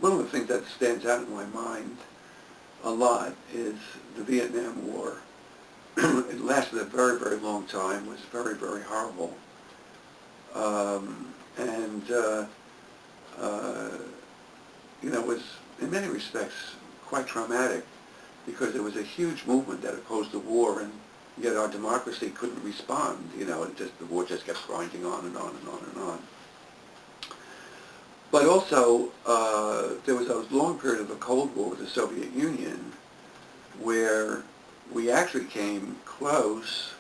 one of the things that stands out in my mind a lot is the Vietnam War. It lasted a very, very long time, was very, very horrible. And was in many respects quite traumatic because there was a huge movement that opposed the war, and yet our democracy couldn't respond. The war just kept grinding on and on and on and on. But also, there was a long period of the Cold War with the Soviet Union where we actually came close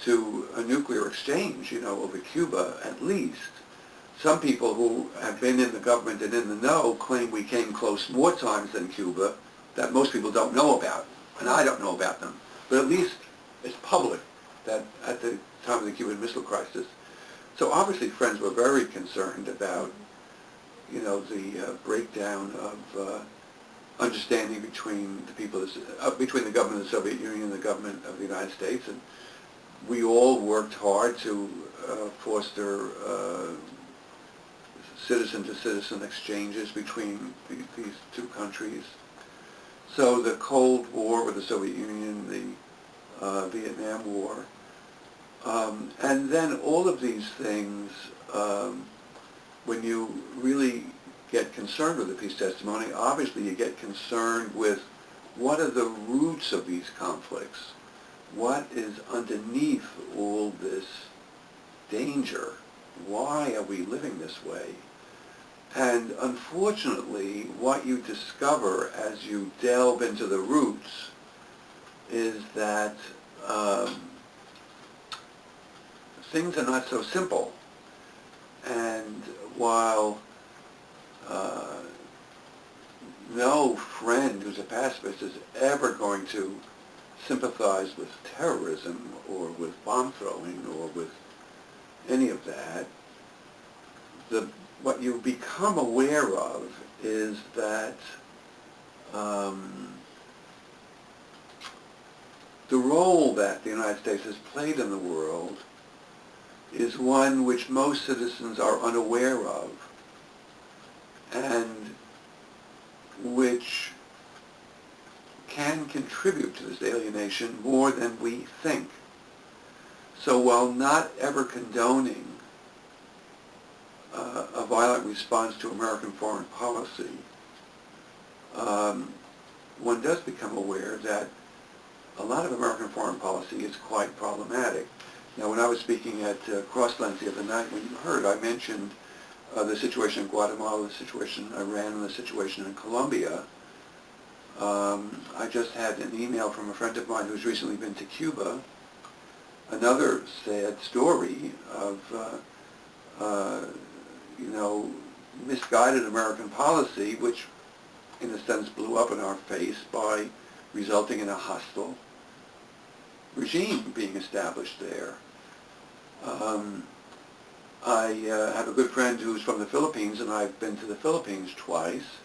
to a nuclear exchange, over Cuba at least. Some people who have been in the government and in the know claim we came close more times than Cuba that most people don't know about, and I don't know about them. But at least it's public that at the time of the Cuban Missile Crisis. So obviously friends were very concerned about, the breakdown of understanding between the people, between the government of the Soviet Union and the government of the United States, and we all worked hard to foster citizen-to-citizen exchanges between these two countries. So the Cold War with the Soviet Union, the Vietnam War, and then all of these things, when you really get concerned with the peace testimony, obviously you get concerned with what are the roots of these conflicts? What is underneath all this danger? Why are we living this way? And unfortunately, what you discover as you delve into the roots is that things are not so simple. And while no friend who's a pacifist is ever going to sympathize with terrorism or with bomb throwing or with any of that, what you become aware of is that the role that the United States has played in the world is one which most citizens are unaware of, and which can contribute to this alienation more than we think. So while not ever condoning a violent response to American foreign policy, one does become aware that a lot of American foreign policy is quite problematic. Now, when I was speaking at Crosslands the other night, when you heard, I mentioned the situation in Guatemala, the situation in Iran, and the situation in Colombia. I just had an email from a friend of mine who's recently been to Cuba, another sad story of, misguided American policy, which in a sense blew up in our face by resulting in a hostile regime being established there. I have a good friend who's from the Philippines, and I've been to the Philippines twice.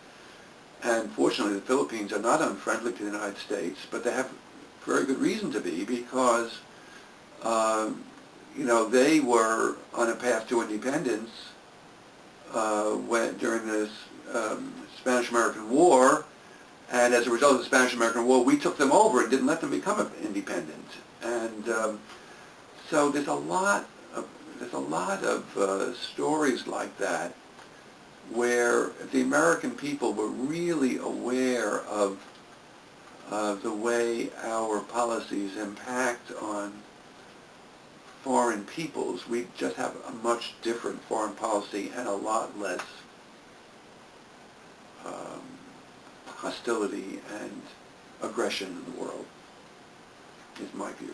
And fortunately, the Philippines are not unfriendly to the United States, but they have very good reason to be because, they were on a path to independence during the Spanish-American War, and as a result of the Spanish-American War, we took them over and didn't let them become independent. And so there's a lot of stories like that where the American people were really aware of the way our policies impact on foreign peoples. We just have a much different foreign policy and a lot less hostility and aggression in the world, is my view.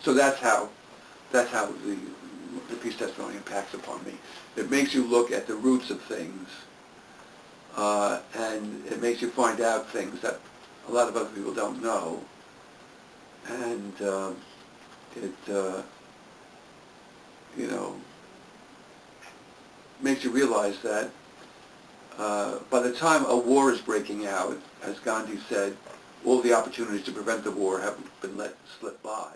So that's how the peace testimony impacts upon me. It makes you look at the roots of things, and it makes you find out things that a lot of other people don't know, and it makes you realize that by the time a war is breaking out, as Gandhi said, all the opportunities to prevent the war have been let slip by.